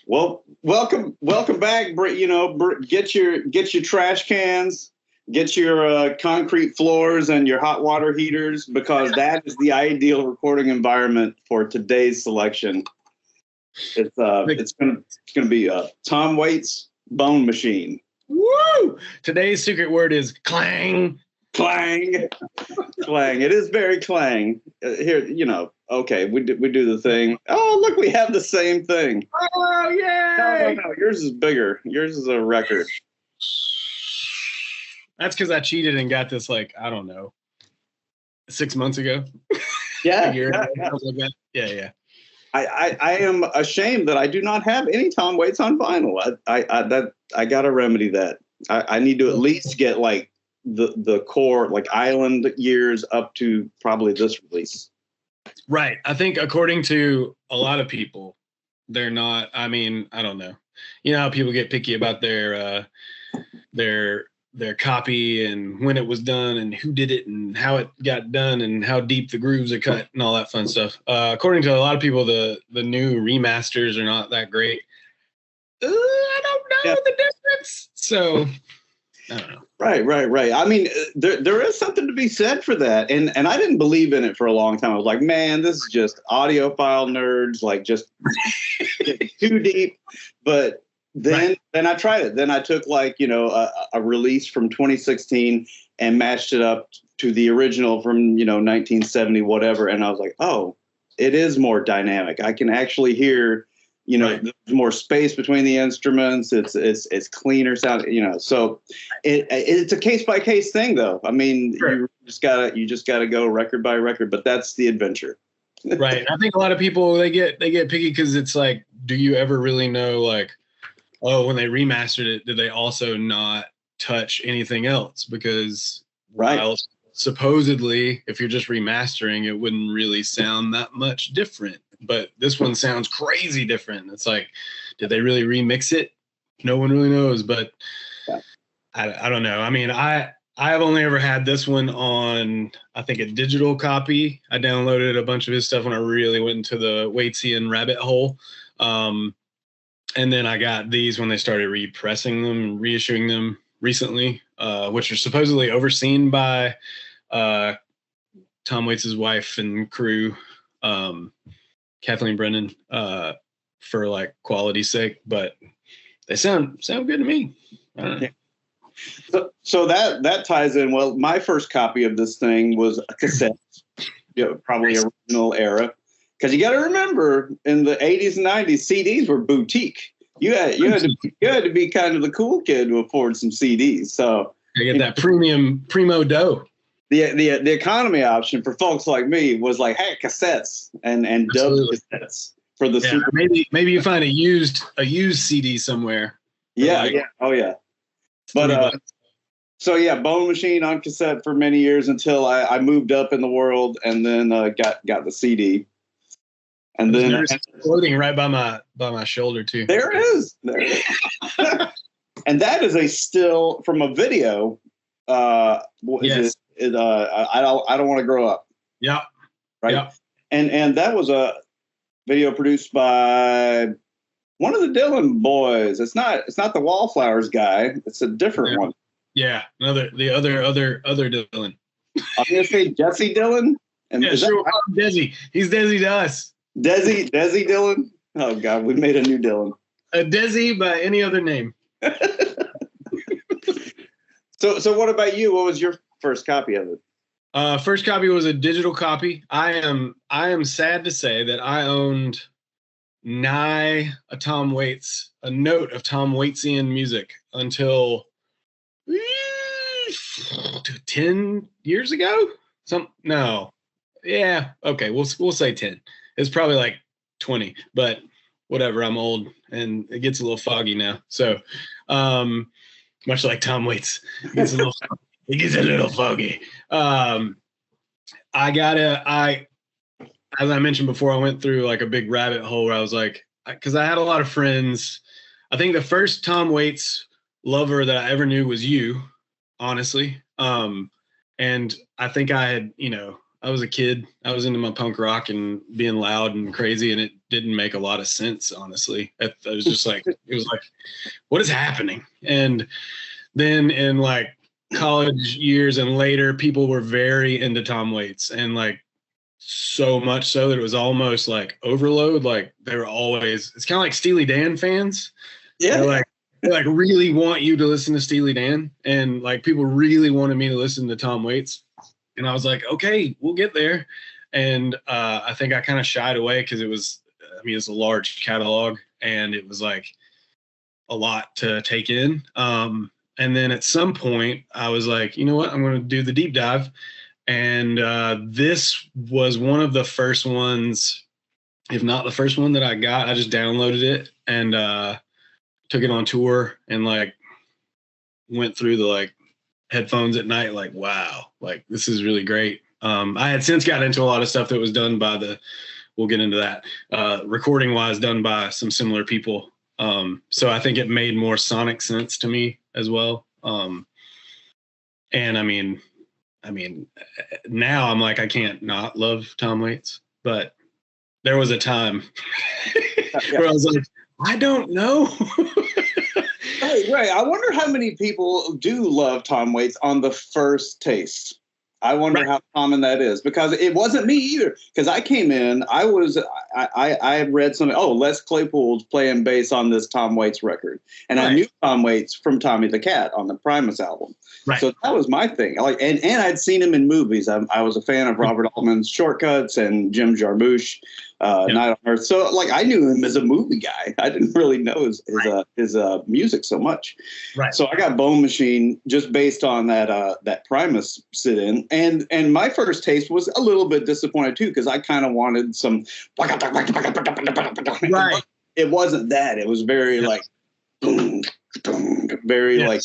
Well, welcome back. Get your trash cans, get your concrete floors and your hot water heaters, because that is the ideal recording environment for today's selection. It's gonna be Tom Waits' Bone Machine. Woo! Today's secret word is clang. Clang, clang. It is very clang. Here, okay, we do the thing. Oh, look, we have the same thing. Oh, yay! No. Yours is bigger. Yours is a record. That's because I cheated and got this, I don't know, 6 months ago. Yeah. Yeah. I am ashamed that I do not have any Tom Waits on vinyl. I gotta remedy that. I need to at least get the core, Island years up to probably this release. Right. I think according to a lot of people, they're not. I mean, I don't know. You know how people get picky about their copy and when it was done and who did it and how it got done and how deep the grooves are cut and all that fun stuff. According to a lot of people, the new remasters are not that great. I don't know the difference. So I don't know. Right. I mean, there is something to be said for that. And I didn't believe in it for a long time. I was like, man, this is just audiophile nerds, just too deep. But then I tried it. Then I took a release from 2016 and matched it up to the original from 1970, whatever. And I was like, oh, it is more dynamic. I can actually hear, there's more space between the instruments. It's cleaner sound. So it's a case by case thing, though. I mean, you just gotta go record by record. But that's the adventure. Right. I think a lot of people they get picky because it's like, do you ever really know when they remastered it, did they also not touch anything else? Because supposedly, if you're just remastering, it wouldn't really sound that much different. But this one sounds crazy different. It's like, did they really remix it? No one really knows. But I don't know. I mean, I have only ever had this one on, I think, a digital copy. I downloaded a bunch of his stuff when I really went into the Waitsian rabbit hole. And then I got these when they started repressing them and reissuing them recently, which are supposedly overseen by Tom Waits' wife and crew, Kathleen Brennan, for quality's sake. But they sound good to me. I don't know. Yeah. So that ties in. Well, my first copy of this thing was a cassette, probably original era. Because you got to remember, in the 80s and 90s, CDs were boutique. You had to be kind of the cool kid to afford some CDs. So you get that primo dough. The economy option for folks like me was cassettes and dub cassettes for the super. Maybe you find a used CD somewhere. Yeah. Oh yeah. But Bone Machine on cassette for many years until I moved up in the world and then got the CD. And then floating right by my shoulder too. There it is. And that is a still from a video. Yes. I don't want to grow up. Yeah. Right. Yeah. And that was a video produced by one of the Dylan boys. It's not the Wallflowers guy. It's a different one. Yeah. The other Dylan. I'm gonna say Jesse Dylan. And sure. Desi. He's Desi to us. Desi Dylan. Oh God, we made a new Dylan. A Desi by any other name. So what about you? What was your first copy of it? First copy was a digital copy. I am sad to say that I owned a note of Tom Waitsian music until 10 years ago. We'll say 10. It's probably 20, but whatever. I'm old and it gets a little foggy now. So, much like Tom Waits, it gets a little foggy. As I mentioned before, I went through a big rabbit hole where I was because I had a lot of friends. I think the first Tom Waits lover that I ever knew was you, honestly. And I think I had, I was a kid. I was into my punk rock and being loud and crazy, and it didn't make a lot of sense, honestly. It was just like, it was like, what is happening? And then in like college years and later, people were very into Tom Waits, and like so much so that it was almost like overload. Like they were always, it's kind of like Steely Dan fans. Yeah. They like really want you to listen to Steely Dan, and like people really wanted me to listen to Tom Waits. And I was like, okay, we'll get there. And I think I kind of shied away because it's a large catalog, and it was like a lot to take in. And then at some point I was like, you know what, I'm going to do the deep dive. And this was one of the first ones, if not the first one that I got. I just downloaded it and took it on tour and like went through the like headphones at night, like, wow, like this is really great. I had since got into a lot of stuff that was done by we'll get into that, recording wise, done by some similar people. So I think it made more sonic sense to me as well. And I mean, now I'm like, I can't not love Tom Waits, but there was a time where I was like, I don't know. Right. I wonder how many people do love Tom Waits on the first taste. I wonder how common that is, because it wasn't me either. Because I came in, I had read something. Oh, Les Claypool's playing bass on this Tom Waits record, and I knew Tom Waits from Tommy the Cat on the Primus album. Right. So that was my thing. Like, and I'd seen him in movies. I was a fan of Robert Altman's Shortcuts and Jim Jarmusch, Night on Earth. So like, I knew him as a movie guy. I didn't really know his music so much. Right. So I got Bone Machine just based on that Primus sit-in, and my first taste was a little bit disappointed too, because I kind of wanted some. Right. It wasn't that. It was very like, very like,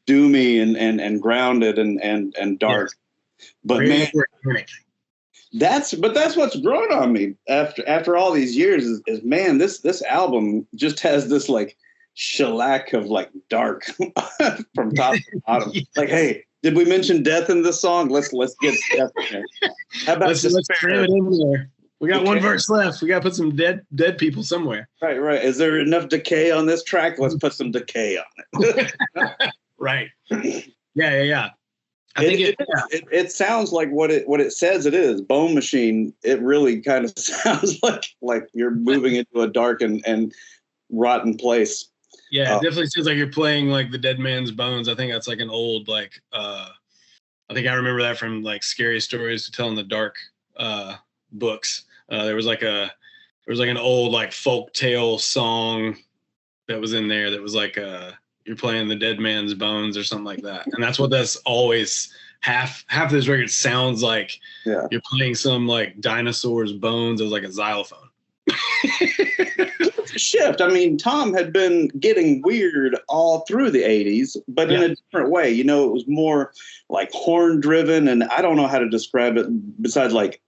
doomy and grounded and dark. But man, that's what's grown on me after all these years is man, this album just has this like shellac of like dark from top to bottom. Like, hey, did we mention death in this song? Let's get death in there. How about let's cram it in there. We got one verse left. We got to put some dead people somewhere. Right. Is there enough decay on this track? Let's put some decay on it. Right. Yeah. I think it sounds like what it says it is. Bone Machine. It really kind of sounds like you're moving into a dark and rotten place. Yeah, it definitely sounds like you're playing like the Dead Man's Bones. I think that's like an old I think I remember that from like Scary Stories to Tell in the Dark books. There was like an old like folk tale song that was in there that was like you're playing the Dead Man's Bones or something like that. And that's what that's always half of this record sounds like. Yeah. You're playing some like dinosaur's bones as like a xylophone. Shift. I mean, Tom had been getting weird all through the 80s, but in a different way. It was more like horn driven, and I don't know how to describe it besides like,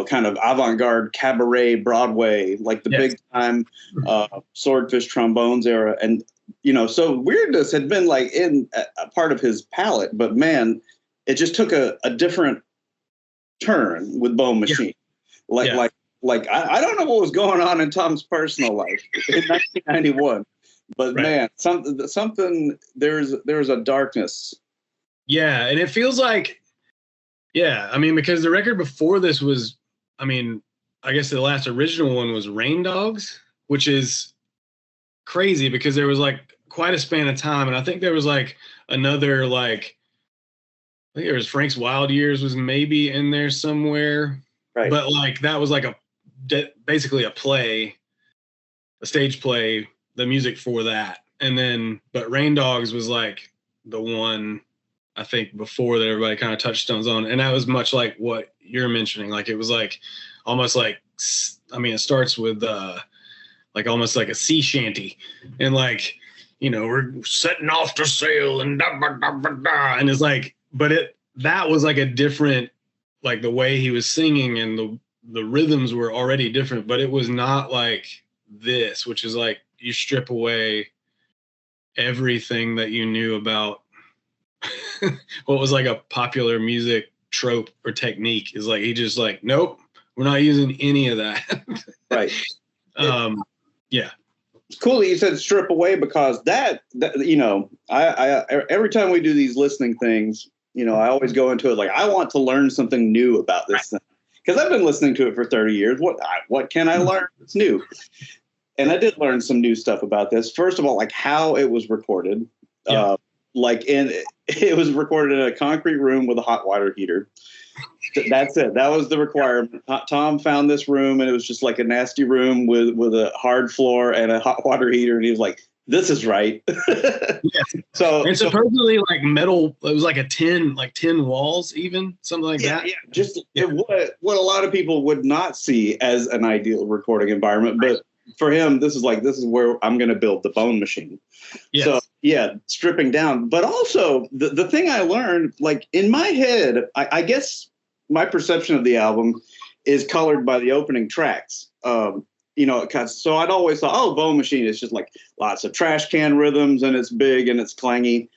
kind of avant-garde cabaret Broadway, like the big time Swordfish trombones era. And, so weirdness had been like in a part of his palette, but man, it just took a different turn with Bone Machine. Like I don't know what was going on in Tom's personal life in 1991, but man, something there's a darkness. Yeah, and it feels like, because the record before this was, I guess the last original one was Rain Dogs, which is crazy because there was like quite a span of time, and I think there was like another like, I think there was Frank's Wild Years was maybe in there somewhere, right? But like that was like basically a stage play, the music for that. And then, but Rain Dogs was like the one I think before that everybody kind of touchstones on. And that was much like what you're mentioning. Like, it was like almost like, it starts with like almost like a sea shanty and like, we're setting off to sail and da, da, da, da, da. And it's like, but that was like a different, like the way he was singing and the rhythms were already different, but it was not like this, which is like you strip away everything that you knew about what was like a popular music trope or technique. Is like he just like, nope, we're not using any of that. Right. Yeah. It's cool that you said strip away, because that you know, I every time we do these listening things, you know, I always go into it like I want to learn something new about this thing, because I've been listening to it for 30 years. What can I learn? It's new. And I did learn some new stuff about this. First of all, like how it was recorded. Yeah. It was recorded in a concrete room with a hot water heater. That's it. That was the requirement. Tom found this room, and it was just like a nasty room with a hard floor and a hot water heater. And he was like, "This is right." Yes. So supposedly like metal. It was like 10 walls, even something like that. Yeah, just what a lot of people would not see as an ideal recording environment, but for him, this is where I'm going to build the Bone Machine. Yes. So yeah, stripping down, but also the thing I learned, like in my head, I guess my perception of the album is colored by the opening tracks. You know, so I'd always thought, oh, Bone Machine is just like lots of trash can rhythms and it's big and it's clangy.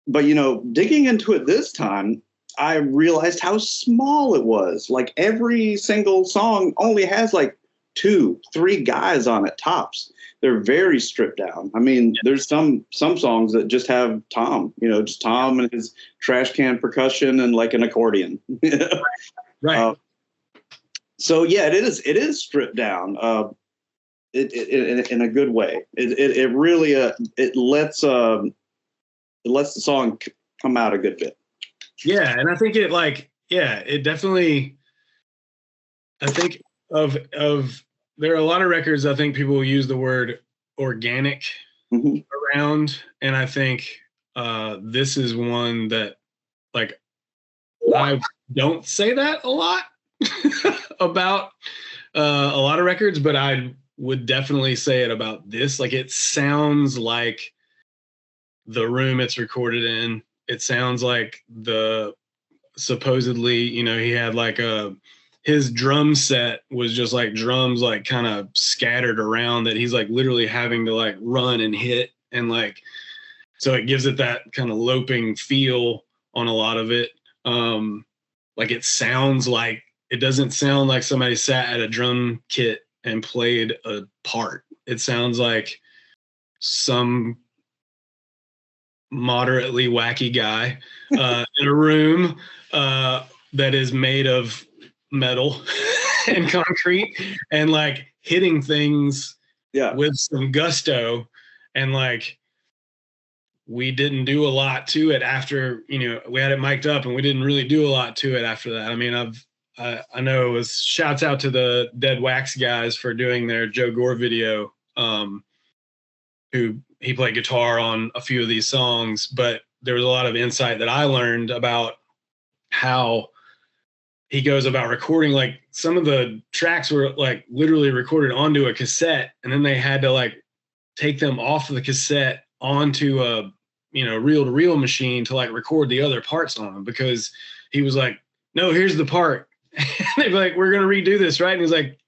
But, you know, digging into it this time, I realized how small it was. Like every single song only has like 2-3 guys on it tops. They're very stripped down. I mean, there's some songs that just have Tom, you know, just Tom and his trash can percussion and like an accordion. Right. So yeah, it is stripped down. It in a good way. It really it lets the song come out a good bit. Yeah, and I think it definitely. I think of there are a lot of records I think people use the word organic around, and I think this is one that like I don't say that a lot about a lot of records, but I would definitely say it about this. Like it sounds like the room it's recorded in. It sounds like supposedly, you know, he had like his drum set was just like drums like kind of scattered around that he's like literally having to like run and hit, and like so it gives it that kind of loping feel on a lot of it. Like it doesn't sound like somebody sat at a drum kit and played a part. It sounds like some moderately wacky guy in a room that is made of metal and concrete and like hitting things with some gusto, and like we didn't do a lot to it after, you know, we had it mic'd up and we didn't really do a lot to it after that. I mean, I know it was shouts out to the Dead Wax guys for doing their Joe Gore video, who he played guitar on a few of these songs, but there was a lot of insight that I learned about how he goes about recording. Like some of the tracks were like literally recorded onto a cassette, and then they had to like take them off of the cassette onto a, you know, reel-to-reel machine to like record the other parts on them, because he was like, no, here's the part. They'd be like, we're going to redo this, right? And he's like,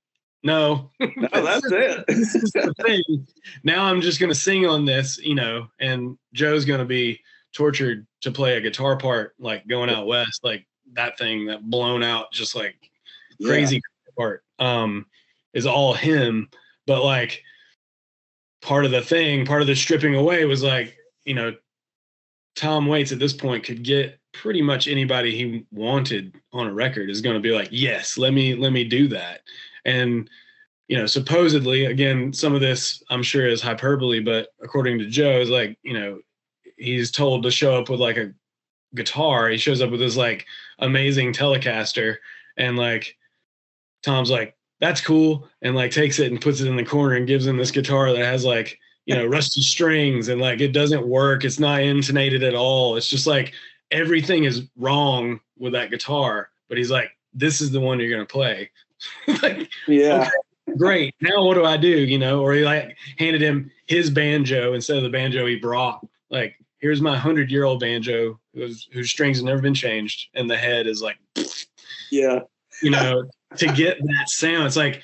no, that's it. This is the thing. Now I'm just going to sing on this, you know, and Joe's going to be tortured to play a guitar part, like Going Out West, like that thing, that blown out, just like crazy part, is all him. But like part of the stripping away was like, you know, Tom Waits at this point could get pretty much anybody he wanted on a record is going to be like, yes, let me do that. And, you know, supposedly, again, some of this I'm sure is hyperbole, but according to Joe, is like, you know, he's told to show up with like a guitar. He shows up with this like amazing Telecaster, and like Tom's like, that's cool, and like takes it and puts it in the corner and gives him this guitar that has like, you know, rusty strings, and like it doesn't work. It's not intonated at all. It's just like everything is wrong with that guitar. But he's like, this is the one you're gonna play. Like, yeah. Okay, great. Now what do I do? You know, or he like handed him his banjo instead of the banjo he brought. Like, here's my 100-year-old banjo whose strings have never been changed, and the head is like, yeah. You know, to get that sound. It's like,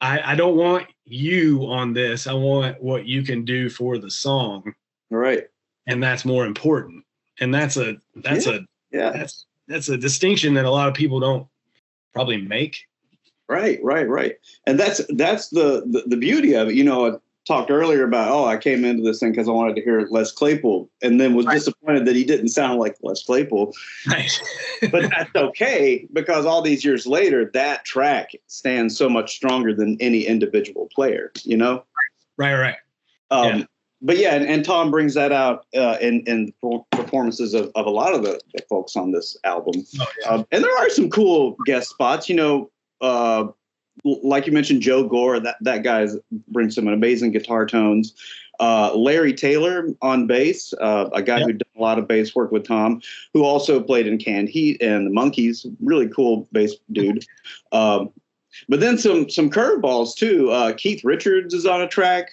I don't want you on this. I want what you can do for the song. Right. And that's more important. And that's that's a distinction that a lot of people don't probably make. Right. And that's the beauty of it. You know, I talked earlier about, I came into this thing because I wanted to hear Les Claypool, and then was disappointed that he didn't sound like Les Claypool. Right. But that's okay, because all these years later, that track stands so much stronger than any individual player, you know? Right. But yeah, and Tom brings that out in performances of a lot of the folks on this album. Oh, yeah. And there are some cool guest spots, you know, like you mentioned, Joe Gore, that guy brings some amazing guitar tones. Larry Taylor on bass, a guy who done a lot of bass work with Tom, who also played in Canned Heat and the Monkees. Really cool bass dude. But then some curveballs too. Keith Richards is on a track.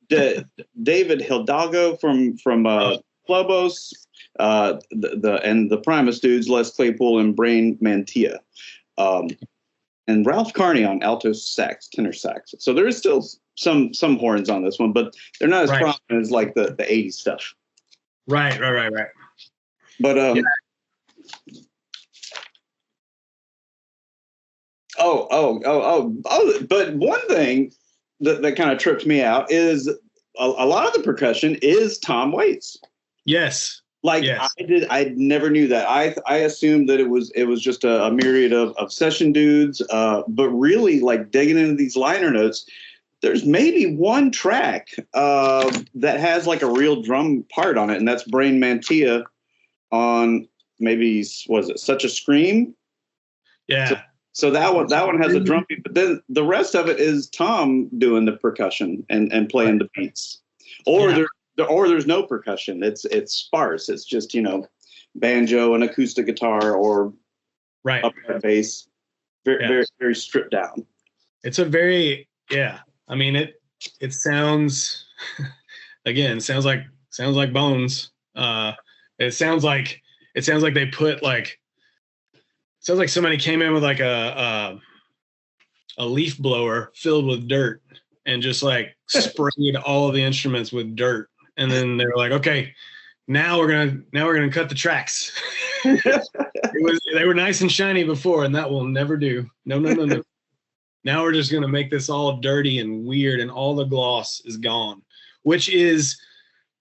David Hidalgo from Lobos, and the Primus dudes, Les Claypool and Brain Mantia, and Ralph Carney on alto sax, tenor sax. So there is still some horns on this one, but they're not as prominent as like the 80s stuff. Right. But but one thing that kind of tripped me out is a lot of the percussion is Tom Waits. Yes. Yes. I never knew that. I assumed that it was just a myriad of session dudes. But really, like, digging into these liner notes, there's maybe one track that has like a real drum part on it, and that's Brain Mantia on maybe, was it Such a Scream? Yeah. So that one has a drum beat, but then the rest of it is Tom doing the percussion and playing the beats. Or there's no percussion. It's sparse. It's just, you know, banjo and acoustic guitar or upright bass. Very, very stripped down. It's a very, I mean, it sounds, again, sounds like Bones. It sounds like they put like, sounds like somebody came in with like a leaf blower filled with dirt and just like sprayed all of the instruments with dirt. And then they were like, okay, now we're gonna cut the tracks. They were nice and shiny before, and that will never do. No. Now we're just gonna make this all dirty and weird, and all the gloss is gone. Which is,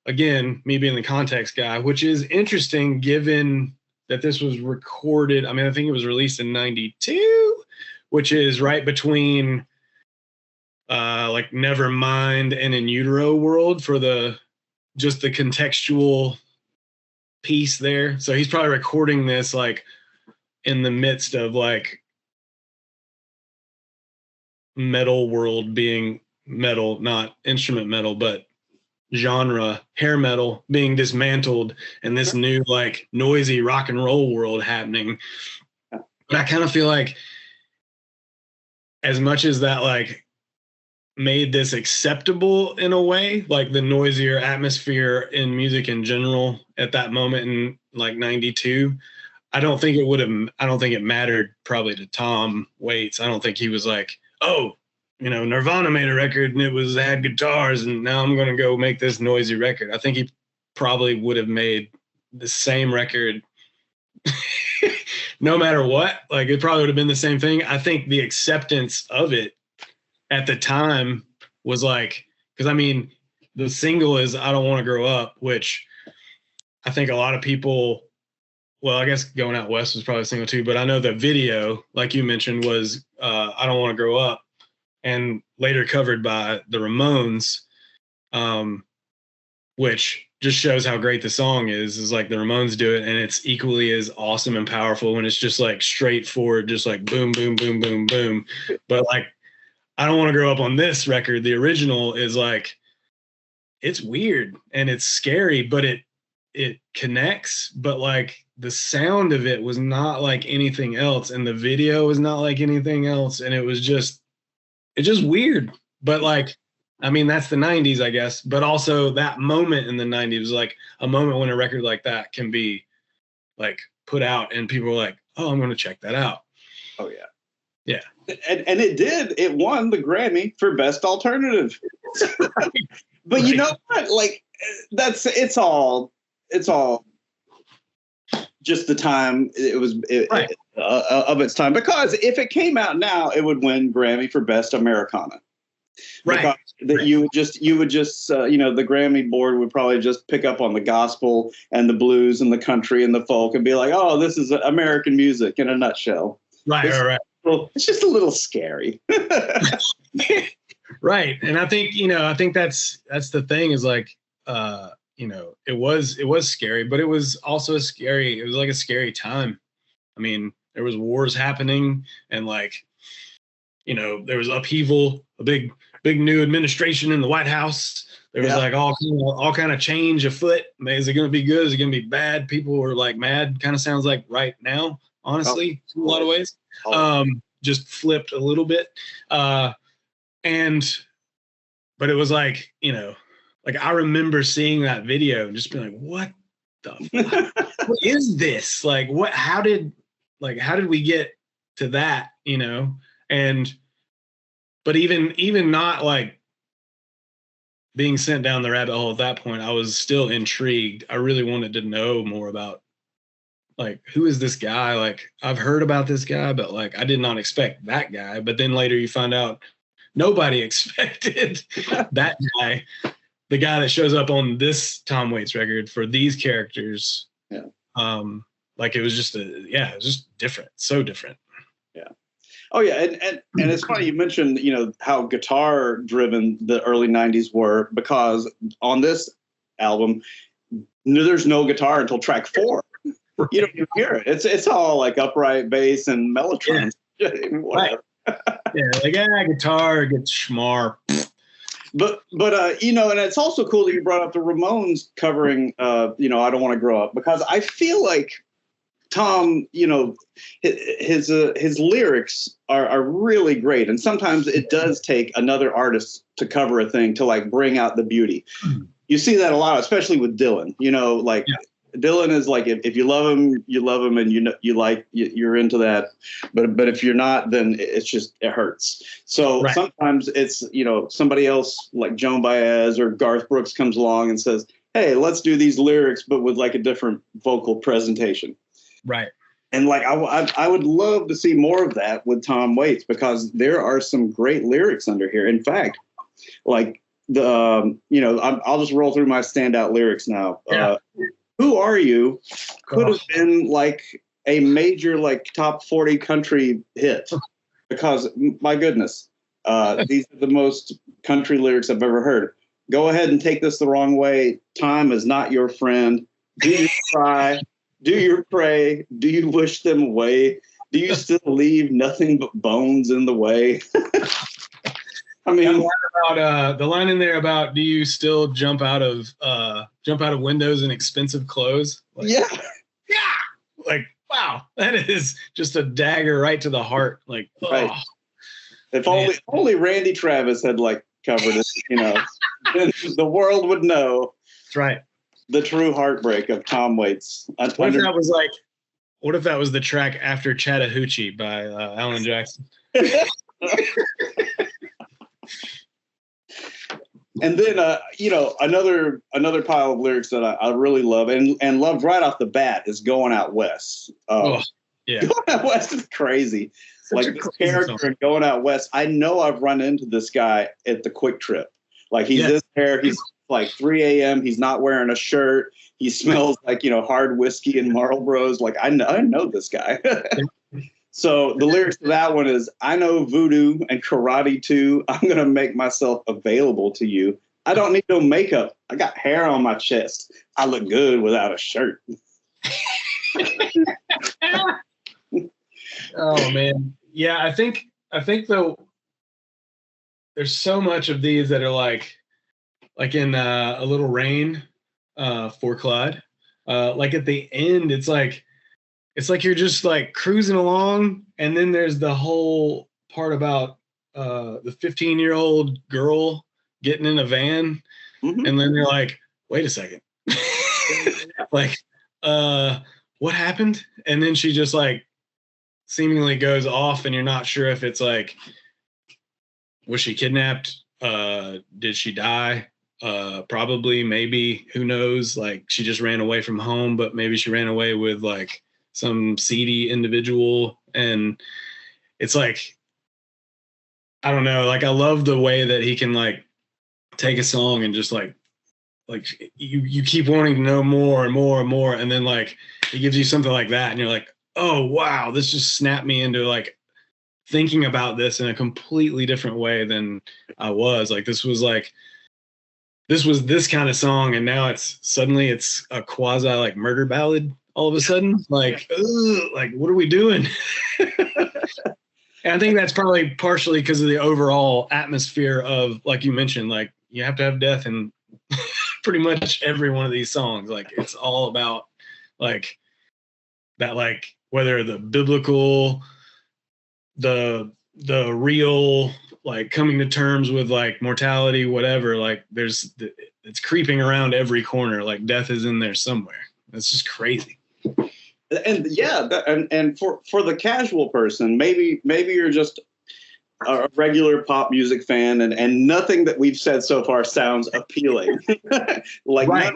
again, me being the context guy, which is interesting given that this was recorded. I mean, I think it was released in '92, which is right between like Nevermind and In Utero world for the contextual piece there. So he's probably recording this like in the midst of like metal world being metal, not instrument metal, but genre hair metal being dismantled, and this new like noisy rock and roll world happening. But I kind of feel like, as much as that like made this acceptable in a way, like the noisier atmosphere in music in general at that moment in like '92, I don't think it mattered probably to Tom Waits. I don't think he was like, oh, you know, Nirvana made a record and it had guitars, and now I'm going to go make this noisy record. I think he probably would have made the same record no matter what. Like, it probably would have been the same thing. I think the acceptance of it at the time was like, because I mean, the single is I Don't Want to Grow Up, which I think a lot of people, well, I guess Going Out West was probably a single too, but I know the video, like you mentioned, was I Don't Want to Grow Up, and later covered by the Ramones, which just shows how great the song is like the Ramones do it, and it's equally as awesome and powerful when it's just like straightforward, just like boom, boom, boom, boom, boom. But like, I Don't Want to Grow Up on this record, the original, is like, it's weird and it's scary, but it connects, but like the sound of it was not like anything else, and the video was not like anything else, and it's just weird. But like, I mean, that's the 90s, I guess, but also that moment in the 90s was like a moment when a record like that can be like put out and people are like, oh, I'm going to check that out. Oh yeah. Yeah. And it won the Grammy for Best Alternative. But you know what? Like, it's all just the time Right. Of its time. Because if it came out now, it would win Grammy for Best Americana. Right. Because that you would just the Grammy board would probably just pick up on the gospel and the blues and the country and the folk and be like, oh, this is American music in a nutshell. Right. Well, it's just a little scary. Right. And I think that's the thing is like, it was scary, but it was also it was like a scary time. I mean, there was wars happening and like, there was upheaval, a big new administration in the White House. There was like all kind of change afoot. Is it going to be good? Is it going to be bad? People were like mad. Kind of sounds like right now, honestly, in a lot of ways. Just flipped a little bit. But it was like, like I remember seeing that video and just being like, what the fuck? What is this? Like, how did we get to that, but even not like being sent down the rabbit hole at that point, I was still intrigued. I really wanted to know more about like, who is this guy? Like, I've heard about this guy, but like, I did not expect that guy. But then later you find out nobody expected that guy, the guy that shows up on this Tom Waits record for these characters. Yeah. Like it was just it was just different. So different. Yeah. Oh yeah. And it's funny you mentioned, how guitar driven the early 90s were, because on this album, there's no guitar until track 4. Right. You don't even hear it. It's all like upright bass and mellotrons. Yeah. Whatever. Yeah, like guitar gets schmar. But and it's also cool that you brought up the Ramones covering I Don't Want to Grow Up, because I feel like Tom, his lyrics are really great, and sometimes it does take another artist to cover a thing to like bring out the beauty. You see that a lot, especially with Dylan. Dylan is like, if you love him, you love him, and you're into that. But if you're not, then it hurts. So sometimes it's somebody else like Joan Baez or Garth Brooks comes along and says, hey, let's do these lyrics, but with like a different vocal presentation. Right. And like I would love to see more of that with Tom Waits, because there are some great lyrics under here. In fact, like I'll just roll through my standout lyrics now. Yeah. Who Are You could have been like a major like top 40 country hit, because my goodness, these are the most country lyrics I've ever heard. Go ahead and take this the wrong way. Time is not your friend. Do you cry? Do you pray? Do you wish them away? Do you still leave nothing but bones in the way? I mean, the line in there about, do you still jump out of windows in expensive clothes? Like, yeah. Like, wow, that is just a dagger right to the heart. Like, right. If only Randy Travis had like covered it, then the world would know. That's right. The true heartbreak of Tom Waits. What if that was the track after Chattahoochee by Alan Jackson? And then, another pile of lyrics that I really love and loved right off the bat is Going Out West. Yeah. Going Out West is crazy. Like this character in Going Out West, I know I've run into this guy at the Quick Trip. Like he's this hair, he's like 3 a.m. He's not wearing a shirt. He smells like, hard whiskey and Marlboros. Like I know this guy. So the lyrics to that one is, I know voodoo and karate too. I'm going to make myself available to you. I don't need no makeup. I got hair on my chest. I look good without a shirt. Oh man. Yeah. I think though, there's so much of these that are like in A Little Rain for Clyde. Like at the end, it's like you're just like cruising along, and then there's the whole part about the 15-year-old girl getting in a van, and then you're like, wait a second, like, what happened? And then she just like seemingly goes off, and you're not sure if it's like, was she kidnapped? Did she die? Probably, maybe, who knows, like she just ran away from home, but maybe she ran away with like some seedy individual. And it's like, I don't know, like I love the way that he can like take a song and just like you keep wanting to know more and more and more, and then like he gives you something like that and you're like, oh wow, this just snapped me into like thinking about this in a completely different way than I was. Like this was this kind of song, and now it's a quasi like murder ballad all of a sudden. Like, ugh, like what are we doing? And I think that's probably partially because of the overall atmosphere of, like you mentioned, like you have to have death in pretty much every one of these songs. Like it's all about like that, like whether the biblical, the real, like coming to terms with like mortality, whatever, like it's creeping around every corner. Like death is in there somewhere. It's just crazy. And yeah, and for the casual person, maybe you're just a regular pop music fan, and nothing that we've said so far sounds appealing. Like, right.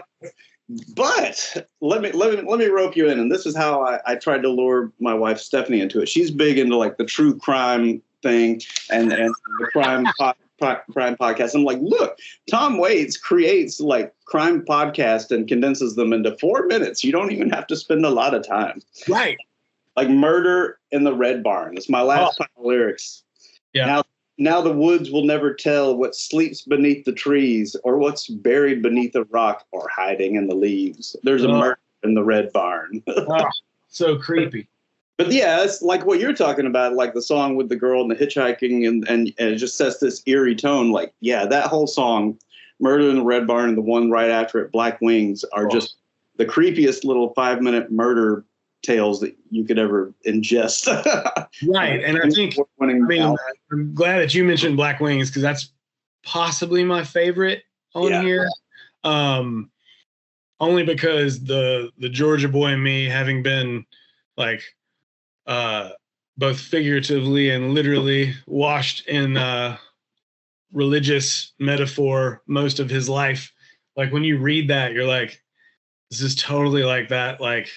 But let me rope you in, and this is how I tried to lure my wife Stephanie into it. She's big into like the true crime thing and the crime podcast. I'm like, look, Tom Waits creates like crime podcast and condenses them into 4 minutes. You don't even have to spend a lot of time. Right. Like Murder in the Red Barn. It's my last pile of lyrics. Yeah. Now the woods will never tell what sleeps beneath the trees or what's buried beneath a rock or hiding in the leaves. There's a murder in the Red Barn. So creepy. But yeah, it's like what you're talking about, like the song with the girl and the hitchhiking, and it just sets this eerie tone. Like, yeah, that whole song, Murder in the Red Barn, and the one right after it, Black Wings, are just the creepiest little 5-minute murder tales that you could ever ingest. Right. And I think, I'm glad that you mentioned Black Wings, because that's possibly my favorite on here. Only because the Georgia boy in me, having been like both figuratively and literally washed in religious metaphor most of his life, like when you read that, you're like, this is totally like that, like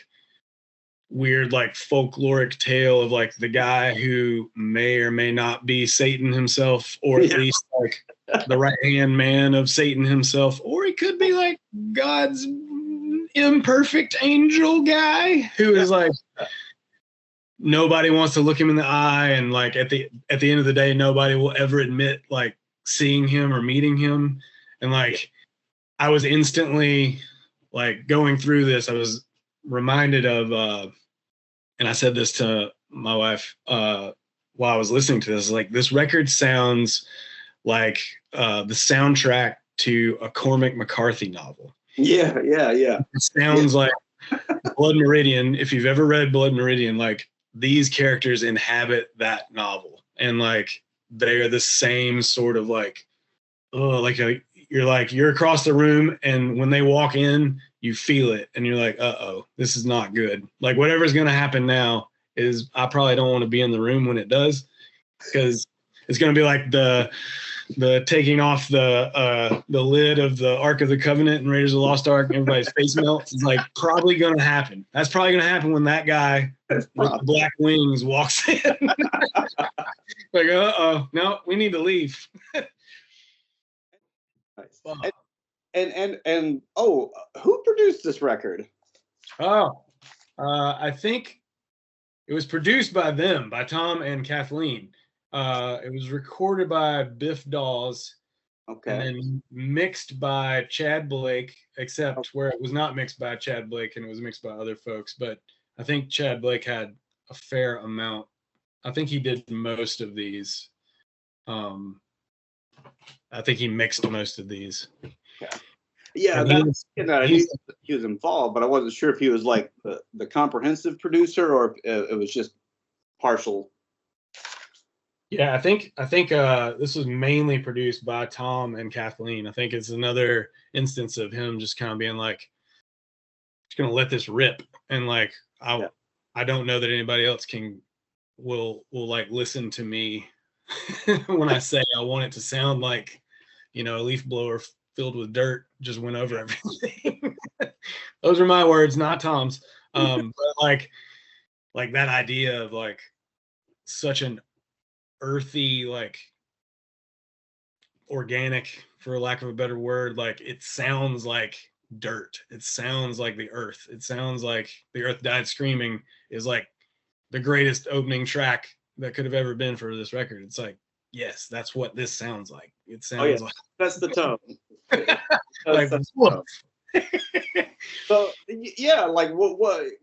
weird, like folkloric tale of like the guy who may or may not be Satan himself, or at least like the right hand man of Satan himself, or he could be like God's imperfect angel guy who is like, nobody wants to look him in the eye, and like at the end of the day, nobody will ever admit like seeing him or meeting him. And like I was instantly like going through this, I was reminded of and I said this to my wife while I was listening to this, like this record sounds like the soundtrack to a Cormac McCarthy novel. Yeah. It sounds like Blood Meridian. If you've ever read Blood Meridian, like these characters inhabit that novel, and like they are the same sort of like, oh, like you're across the room, and when they walk in, you feel it, and you're like, uh-oh, this is not good. Like whatever's going to happen now is, I probably don't want to be in the room when it does, because it's going to be like the taking off the lid of the Ark of the Covenant and Raiders of the Lost Ark, and everybody's face melts. It's like probably going to happen. That's probably going to happen when that guy with the black wings walks in. Like, uh-oh, no, we need to leave. Nice. And who produced this record? I think it was produced by them, by Tom and Kathleen. It was recorded by Biff Dawes, and then mixed by Chad Blake, except where it was not mixed by Chad Blake and it was mixed by other folks. But I think Chad Blake had a fair amount. I think he did most of these. I think he mixed most of these. Yeah, he was involved, but I wasn't sure if he was like the comprehensive producer or if it was just partial. Yeah, I think this was mainly produced by Tom and Kathleen. I think it's another instance of him just kind of being like, just gonna let this rip, and like I don't know that anybody else will like listen to me when I say I want it to sound like, a leaf blower filled with dirt just went over everything. Those are my words, not Tom's. But like that idea of like such an earthy, like organic, for lack of a better word, like it sounds like dirt. It sounds like the earth. It sounds like The Earth Died Screaming is like the greatest opening track that could have ever been for this record. It's like, yes, that's what this sounds like. It sounds like that's the tone. like that's the tone. So yeah, like what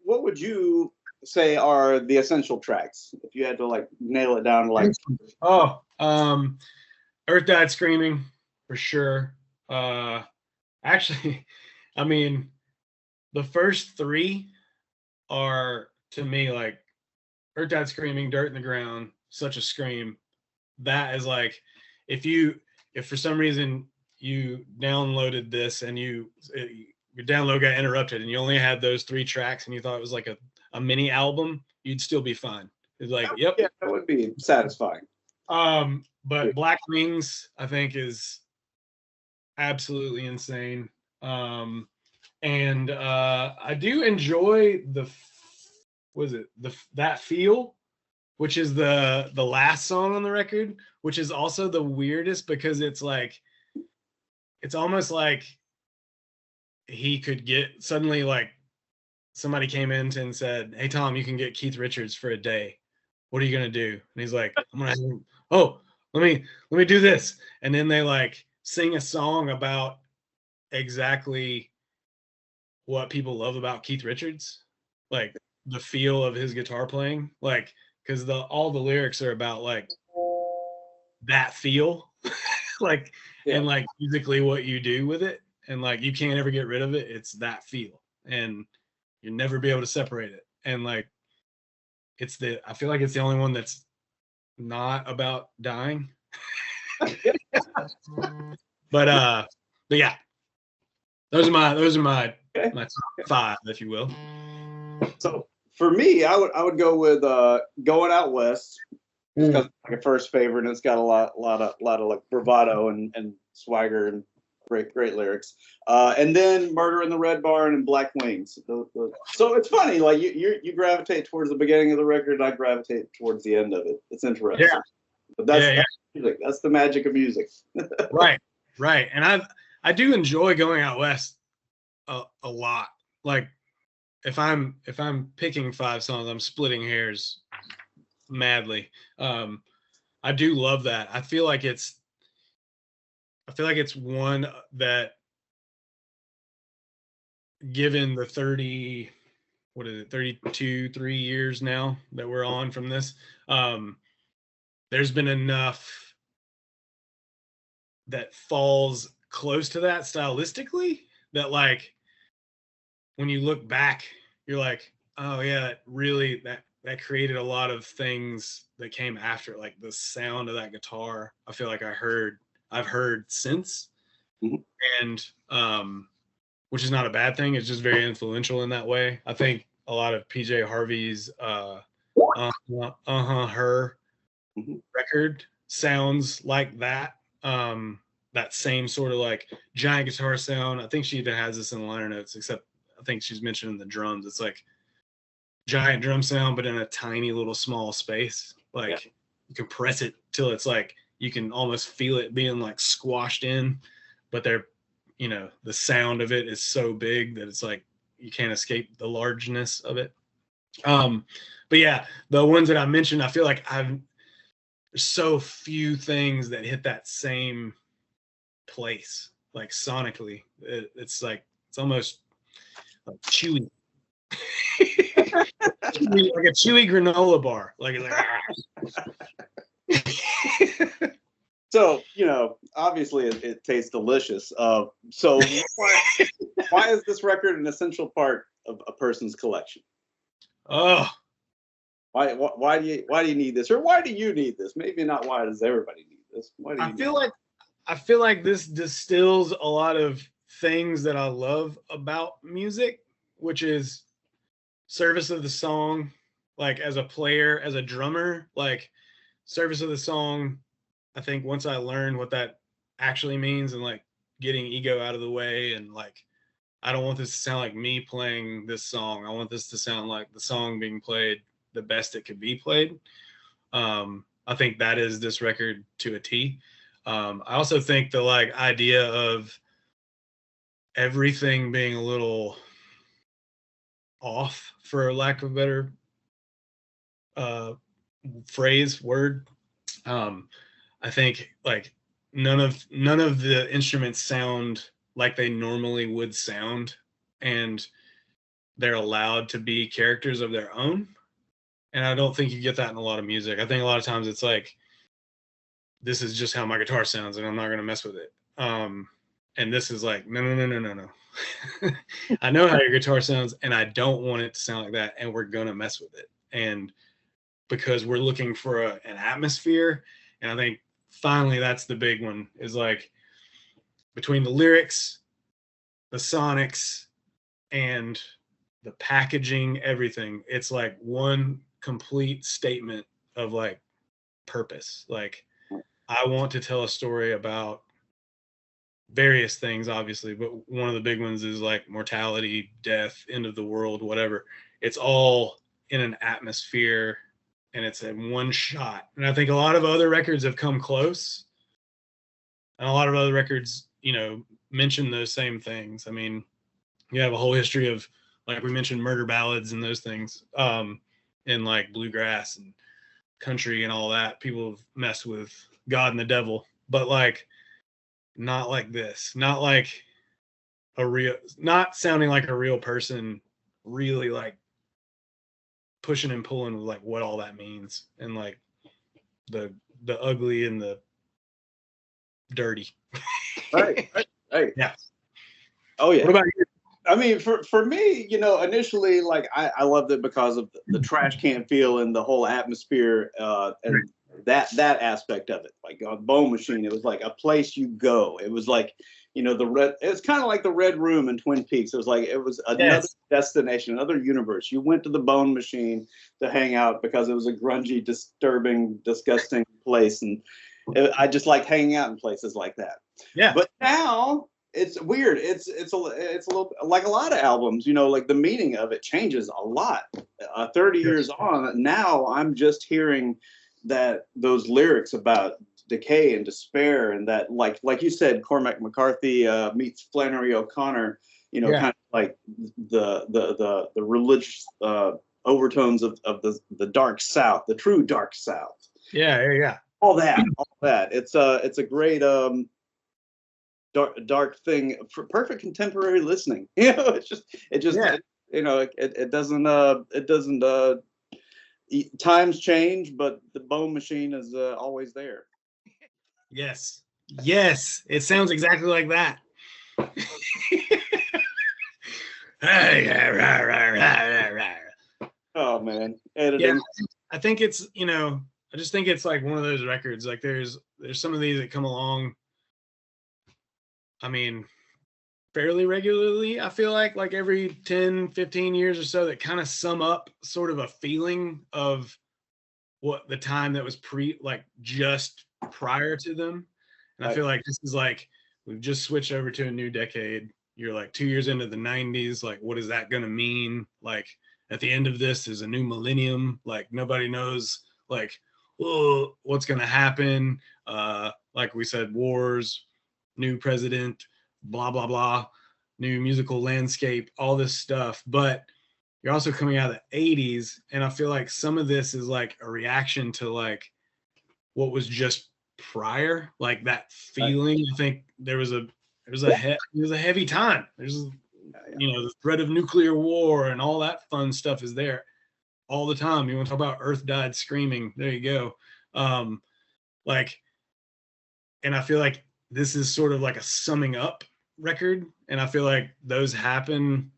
would you say are the essential tracks if you had to like nail it down to like Earth Died Screaming for sure. Actually, I mean, the first three are to me like Earth Died Screaming, Dirt in the Ground, Such a Scream. That is like if for some reason you downloaded this and your download got interrupted and you only had those three tracks and you thought it was like a mini album, you'd still be fine. It's like, yep. Yeah, that would be satisfying. But Black Wings, I think, is absolutely insane. And I do enjoy That Feel, which is the last song on the record, which is also the weirdest because it's almost like he could get suddenly like somebody came in and said, "Hey Tom, you can get Keith Richards for a day. What are you gonna do?" And he's like, "I'm gonna let me do this." And then they like sing a song about exactly what people love about Keith Richards, like the feel of his guitar playing, like because all the lyrics are about like that feel, like and like musically what you do with it, and like you can't ever get rid of it. It's that feel, and you'll never be able to separate it. And like I feel like it's the only one that's not about dying. But yeah, those are my top five, if you will. So for me, I would go with Going Out West because it's like a first favorite, and it's got a lot of like bravado and swagger and great lyrics. And then Murder in the Red Barn and Black Wings. So it's funny, like you gravitate towards the beginning of the record, and I gravitate towards the end of it. It's interesting. Yeah. But that's music. That's the magic of music. Right. And I do enjoy Going Out West a lot. Like if I'm picking five songs, I'm splitting hairs madly. I do love that. I feel like it's one that, given the 3 years now that we're on from this, there's been enough that falls close to that stylistically that like when you look back, you're like, oh yeah, that created a lot of things that came after, like the sound of that guitar. I feel like I've heard since, and which is not a bad thing. It's just very influential in that way. I think a lot of PJ Harvey's Her record sounds like that. That same sort of like giant guitar sound. I think she even has this in the liner notes, except I think she's mentioning the drums. It's like giant drum sound, but in a tiny little small space. Like you can press it till it's like you can almost feel it being like squashed in, but the sound of it is so big that it's like you can't escape the largeness of it. But yeah, the ones that I mentioned, I feel like there's so few things that hit that same place, like sonically. It's like it's almost like chewy. Like a chewy granola bar. Like So, obviously it tastes delicious. So why is this record an essential part of a person's collection? Oh, why do you need this, or why do you need this? Maybe not why does everybody need this. I feel like this distills a lot of things that I love about music, which is service of the song, like as a player, as a drummer, like service of the song. I think once I learned what that actually means and like getting ego out of the way, and like, I don't want this to sound like me playing this song. I want this to sound like the song being played the best it could be played. I think that is this record to a T. I also think the like idea of everything being a little off, for lack of a better word. I think like none of the instruments sound like they normally would sound, and they're allowed to be characters of their own. And I don't think you get that in a lot of music. I think a lot of times it's like, this is just how my guitar sounds, and I'm not going to mess with it. And this is like, no. I know how your guitar sounds, and I don't want it to sound like that, and we're going to mess with it. And because we're looking for an atmosphere, and I think finally that's the big one, is like between the lyrics, the sonics, and the packaging, everything, it's like one complete statement of like purpose. Like, I want to tell a story about various things, obviously, but one of the big ones is like mortality, death, end of the world, whatever. It's all in an atmosphere, and it's in one shot. And I think a lot of other records have come close, and a lot of other records, you know, mention those same things. I mean, you have a whole history of, like we mentioned, murder ballads and those things, in like bluegrass and country and all that. People have messed with God and the devil, but like, not like this, not like not sounding like a real person, really like pushing and pulling with like what all that means, and like the ugly and the dirty. Right. Yeah. Oh yeah. What about you? I mean, for me, you know, initially, like I loved it because of the trash can feel and the whole atmosphere, and that aspect of it. Like on Bone Machine, it was like a place you go. It was like, you know, it's kind of like the Red Room in Twin Peaks. It was another destination, another universe. You went to the Bone Machine to hang out because it was a grungy, disturbing, disgusting place, and I just like hanging out in places like that. Yeah. But now it's weird. It's a little like a lot of albums, you know, like the meaning of it changes a lot. 30 years on, now I'm just hearing that those lyrics about decay and despair, and that like you said, Cormac McCarthy meets Flannery O'Connor, you know, kind of like the religious overtones of the dark South, the true dark South. Yeah. All that. It's a great dark thing for perfect contemporary listening. You know, it doesn't times change, but the Bone Machine is always there. Yes, it sounds exactly like that. Oh man, editing. Yeah, I think it's, you know, I just think it's like one of those records. Like there's some of these that come along, I mean, fairly regularly. I feel like every 10, 15 years or so, that kind of sum up sort of a feeling of what the time that was just prior to them. And I feel like this is like, we've just switched over to a new decade. You're like 2 years into the 90s. Like, what is that going to mean? Like, at the end of this is a new millennium. Like, nobody knows, like, what's going to happen. Like we said, wars, new president, blah, blah, blah, new musical landscape, all this stuff. But you're also coming out of the 80s. And I feel like some of this is like a reaction to like what was just prior, like that feeling. I think there was a heavy time. There's, you know, the threat of nuclear war and all that fun stuff is there all the time. You want to talk about Earth Died Screaming? There you go. Like, and I feel like this is sort of like a summing up record. And I feel like those happen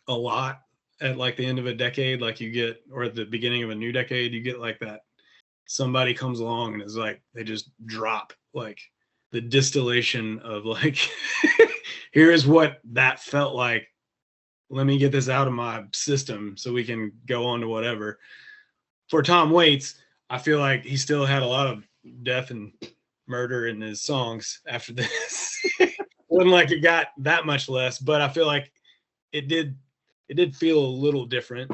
a lot at like the end of a decade, like you get, or at the beginning of a new decade, you get like that. Somebody comes along and is like, they just drop like the distillation of like, here is what that felt like. Let me get this out of my system so we can go on to whatever. For Tom Waits, I feel like he still had a lot of death and murder in his songs after this. wasn't like it got that much less, but I feel like it did feel a little different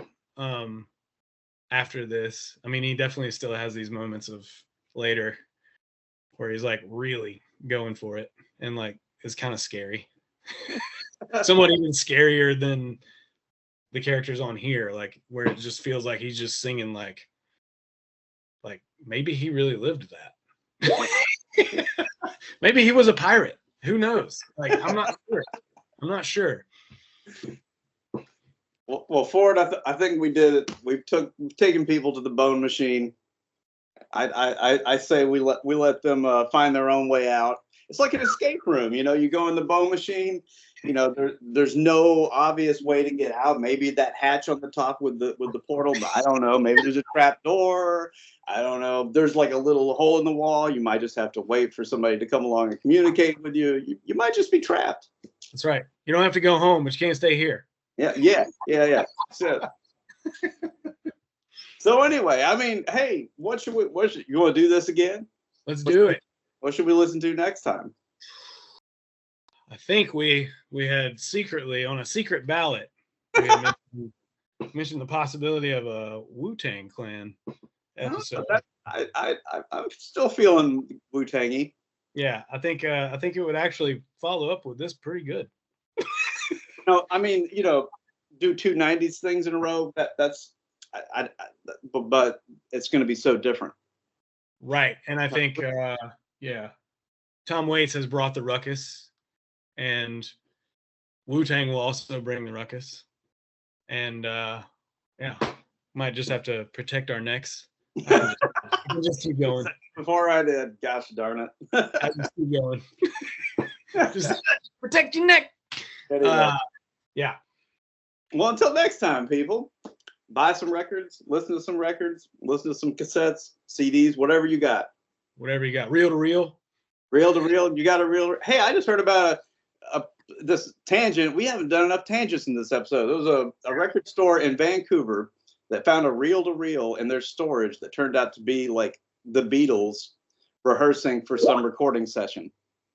after this. I mean, he definitely still has these moments of later where he's like really going for it, and like it's kind of scary. Somewhat even scarier than the characters on here, like where it just feels like he's just singing like maybe he really lived that. Maybe he was a pirate. Who knows? Like I'm not sure. Well, Ford, I think we did it. We've taken people to the bone machine. I say we let them find their own way out. It's like an escape room, you know. You go in the bone machine, you know. There's no obvious way to get out. Maybe that hatch on the top with the portal, but I don't know. Maybe there's a trap door. I don't know. There's like a little hole in the wall. You might just have to wait for somebody to come along and communicate with you. You might just be trapped. That's right. You don't have to go home, but you can't stay here. Yeah. So anyway, I mean, hey, you want to do this again? Let's do it. What should we listen to next time? I think we had secretly on a secret ballot. We had mentioned the possibility of a Wu-Tang Clan episode. I'm still feeling Wu-Tangy. Yeah, I think it would actually follow up with this pretty good. No, I mean, you know, do two 90s things in a row. But it's going to be so different. Right, and I think Tom Waits has brought the ruckus, and Wu-Tang will also bring the ruckus, and might just have to protect our necks. We'll just keep going. Before I did, gosh darn it. I just keep going. Just protect your neck. Yeah. Well, until next time, people. Buy some records, listen to some records, listen to some cassettes, CDs, whatever you got. Whatever you got. Reel to reel. Reel to reel. You got a reel. Hey, I just heard about this tangent. We haven't done enough tangents in this episode. There was a record store in Vancouver that found a reel to reel in their storage that turned out to be like the Beatles rehearsing for some recording session.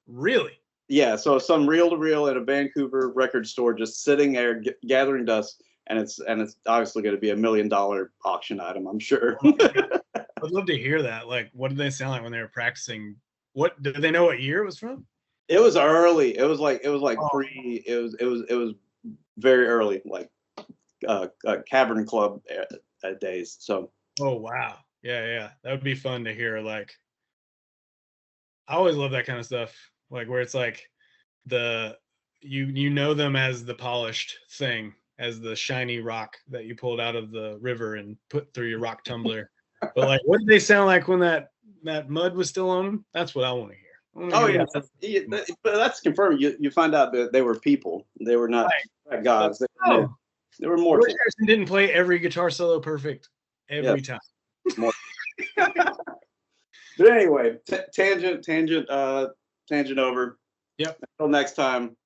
Really? Yeah. So some reel to reel at a Vancouver record store just sitting there gathering dust. And it's obviously going to be $1 million auction item, I'm sure. I'd love to hear that. Like, what did they sound like when they were practicing? What did they know what year it was from? It was early. It was like pre. It was very early, like Cavern Club days. So. Oh wow, yeah, that would be fun to hear. Like, I always love that kind of stuff. Like where it's like you know them as the polished thing, as the shiny rock that you pulled out of the river and put through your rock tumbler. But like, what did they sound like when that mud was still on them? That's what I want to hear. Oh yeah, but that's confirmed. You find out that they were people. They were not gods. They were mortals. George Harrison didn't play every guitar solo perfect every time. But anyway, tangent over. Yep. Until next time.